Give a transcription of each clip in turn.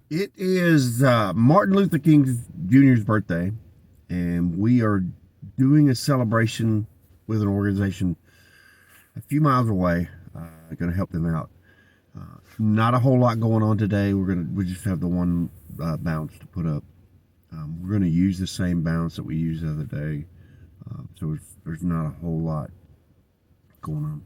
It is Martin Luther King Jr.'s birthday, and we are doing a celebration with an organization a few miles away. Going to help them out. Not a whole lot going on today. We just have the one bounce to put up. We're going to use the same bounce that we used the other day, so there's not a whole lot going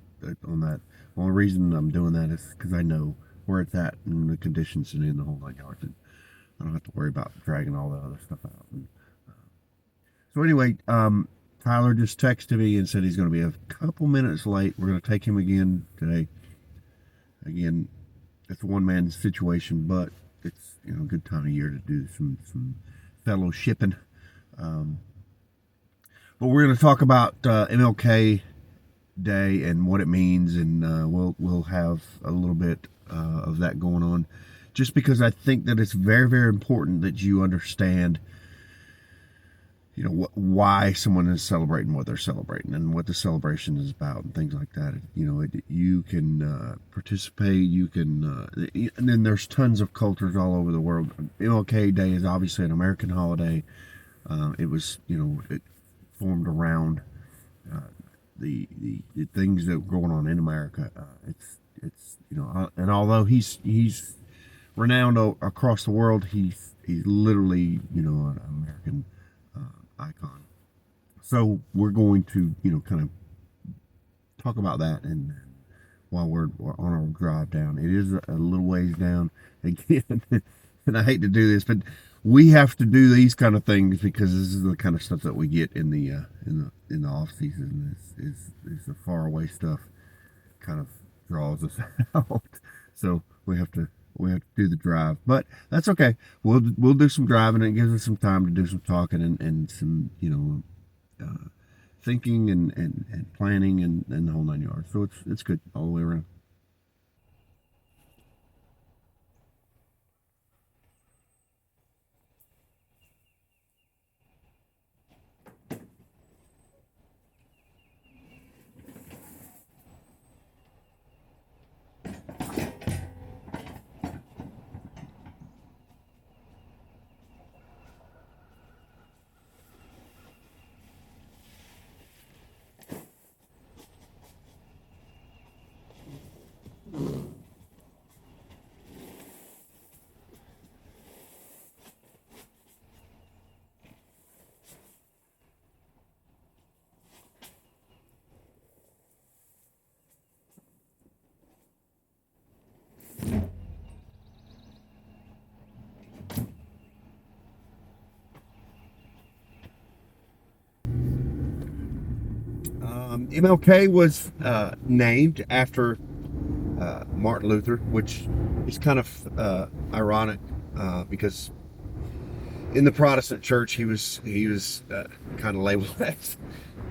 on that. The only reason I'm doing that is because I know where it's at and the conditions and in the whole 9 yards. I don't have to worry about dragging all the other stuff out. So anyway, Tyler just texted me and said he's going to be a couple minutes late. We're going to take him again today. Again, it's a one man situation, but it's a good time of year to do some fellowshipping. Um, but we're going to talk about MLK Day and what it means, and we'll have a little bit of that going on, just because I think that it's very very important that you understand why someone is celebrating what they're celebrating and what the celebration is about and things like that. You can participate, you can and then there's tons of cultures all over the world. MLK Day is obviously an American holiday. It formed around uh, the things that were going on in America. And although he's renowned across the world, he's literally an American icon. So we're going to kind of talk about that, and while we're on our drive down, it is a little ways down again, and I hate to do this, but we have to do these kind of things because this is the kind of stuff that we get in the off season. Is the far away stuff kind of draws us out, so we have to do the drive, but that's okay. We'll do some driving. And it gives us some time to do some talking and some thinking and planning and the whole 9 yards. So it's good all the way around. MLK was named after Martin Luther, which is kind of ironic because in the Protestant church he was kind of labeled as,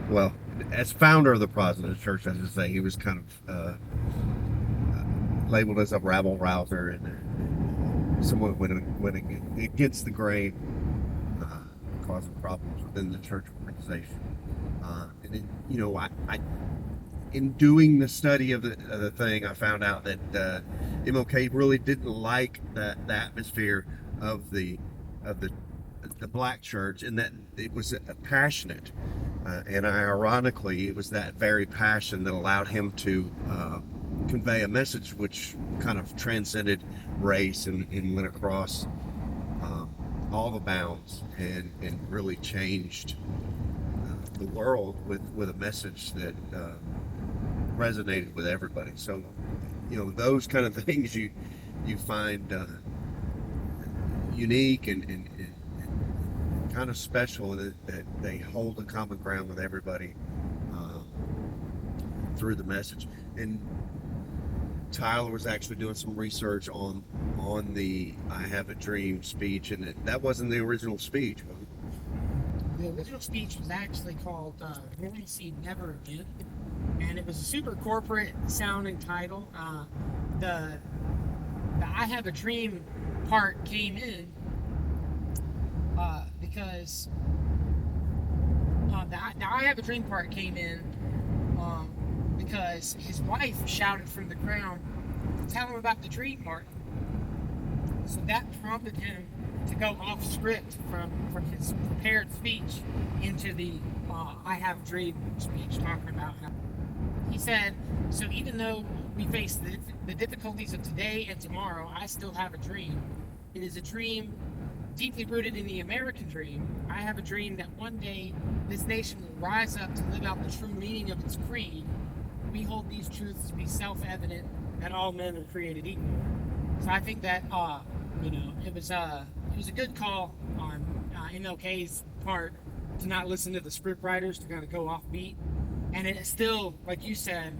well, as founder of the Protestant church, I should say. He was kind of labeled as a rabble rouser and someone went against the grain, causing problems within the church organization. And then, in doing the study of the thing, I found out that MLK really didn't like the atmosphere of the black church, and that it was passionate. And ironically, it was that very passion that allowed him to convey a message which kind of transcended race and went across all the bounds and really changed the world with a message that resonated with everybody. So, those kind of things you find unique and kind of special, that they hold a common ground with everybody um, through the message. And Tyler was actually doing some research on the "I Have a Dream" speech, and that wasn't the original speech. The original speech was actually called "Really See Never Again," and it was a super corporate sounding title. The "I Have a Dream" part came in because the "I Have a Dream" part came in um, because his wife shouted from the crowd to tell him about the dream part. So that prompted him to go off script from his prepared speech into the I Have a Dream speech, talking about how he said, so even though we face the difficulties of today and tomorrow, I still have a dream. It is a dream deeply rooted in the American dream. I have a dream that one day this nation will rise up to live out the true meaning of its creed. We hold these truths to be self-evident that all men are created equal. So I think that it was a good call on MLK's part to not listen to the script writers, to kind of go off beat, and it's still, like you said,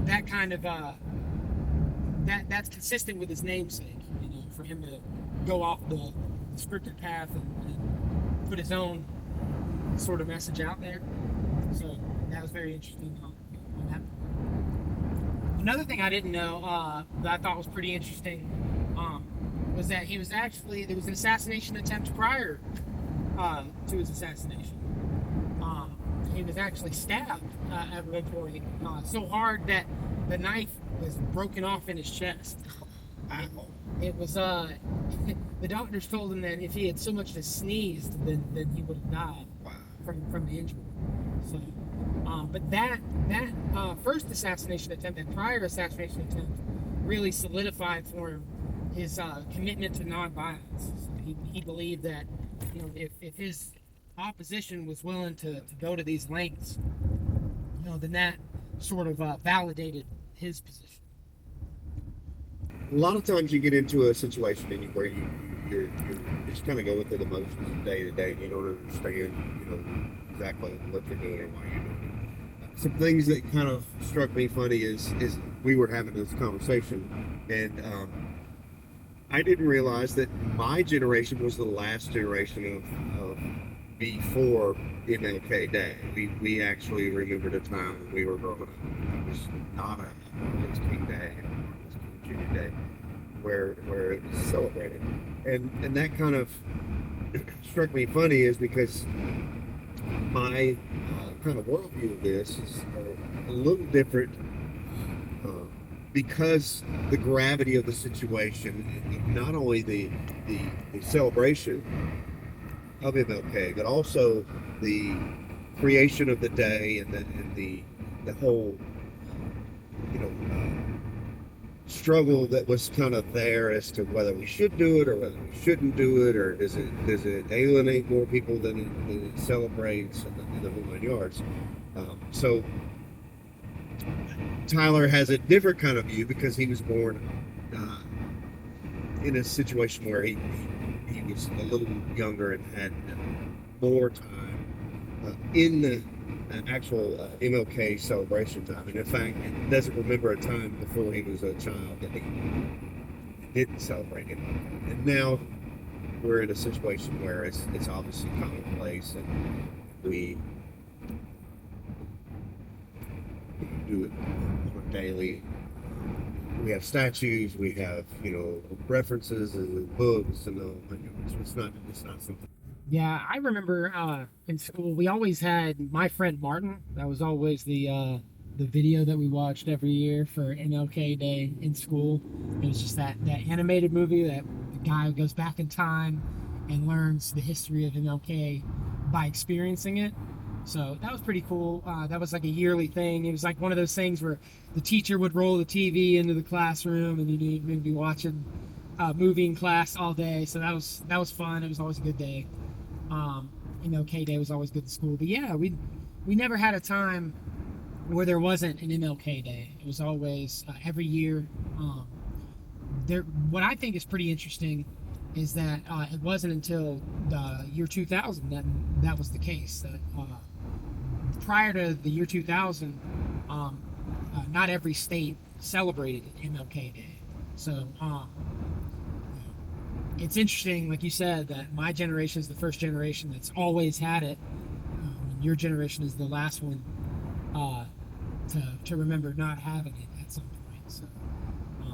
that kind of that's consistent with his namesake. For him to go off the scripted path and put his own sort of message out there. So that was very interesting on that. Another thing I didn't know that I thought was pretty interesting was that there was an assassination attempt prior to his assassination. He was actually stabbed at one point so hard that the knife was broken off in his chest. It was the doctors told him that if he had so much as sneezed, then he would have died from the injury. So, but that first assassination attempt, that prior assassination attempt, really solidified for him his commitment to nonviolence. So he believed that if his opposition was willing to go to these lengths, then that sort of validated his position. A lot of times you get into a situation where you're just kind of go with the emotions day to day. You don't understand, exactly what you're doing or why you're doing it. Some things that kind of struck me funny is we were having this conversation, and I didn't realize that my generation was the last generation of before MLK Day. We actually remembered a time when we were growing up. It was not a King Day. Junior Day, where it was celebrated, and that kind of struck me funny, is because my kind of worldview of this is a little different, because the gravity of the situation, not only the celebration of MLK, but also the creation of the day and the whole struggle that was kind of there as to whether we should do it or whether we shouldn't do it, or does it alienate more people than it celebrates, and the whole 9 yards. So Tyler has a different kind of view because he was born in a situation where he was a little younger and had more time in the actual MLK celebration time. And in fact, he doesn't remember a time before he was a child that he didn't celebrate it. And now we're in a situation where it's obviously commonplace, and we do it on a daily. We have statues, we have references and books, and it's not something. Yeah, I remember in school we always had My Friend Martin. That was always the video that we watched every year for MLK Day in school. It was just that animated movie that the guy goes back in time and learns the history of MLK by experiencing it. So that was pretty cool. That was like a yearly thing. It was like one of those things where the teacher would roll the TV into the classroom, and you'd be watching a movie in class all day. So that was fun. It was always a good day. MLK Day was always good at school. But yeah, we never had a time where there wasn't an MLK Day. It was always every year. What I think is pretty interesting is that it wasn't until the year 2000 that was the case. That prior to the year 2000, not every state celebrated MLK Day. So it's interesting, like you said, that my generation is the first generation that's always had it. And your generation is the last one to remember not having it at some point. So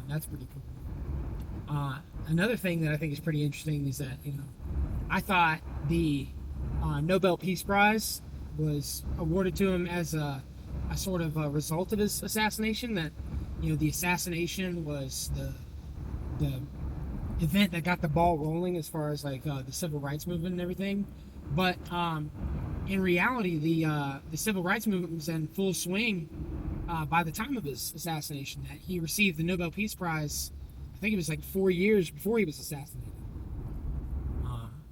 that's pretty cool. Another thing that I think is pretty interesting is that I thought the Nobel Peace Prize was awarded to him as a sort of a result of his assassination. That the assassination was the event that got the ball rolling as far as like the civil rights movement and everything. But in reality, the civil rights movement was in full swing by the time of his assassination. That he received the Nobel Peace Prize, I think it was like 4 years before he was assassinated,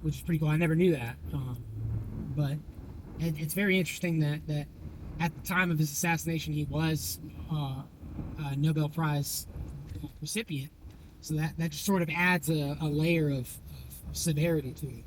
which is pretty cool. I never knew that, but it's very interesting that at the time of his assassination, he was a Nobel Prize recipient. So that just sort of adds a layer of severity to it.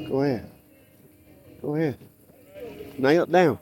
Go ahead. Go ahead. Nail it down.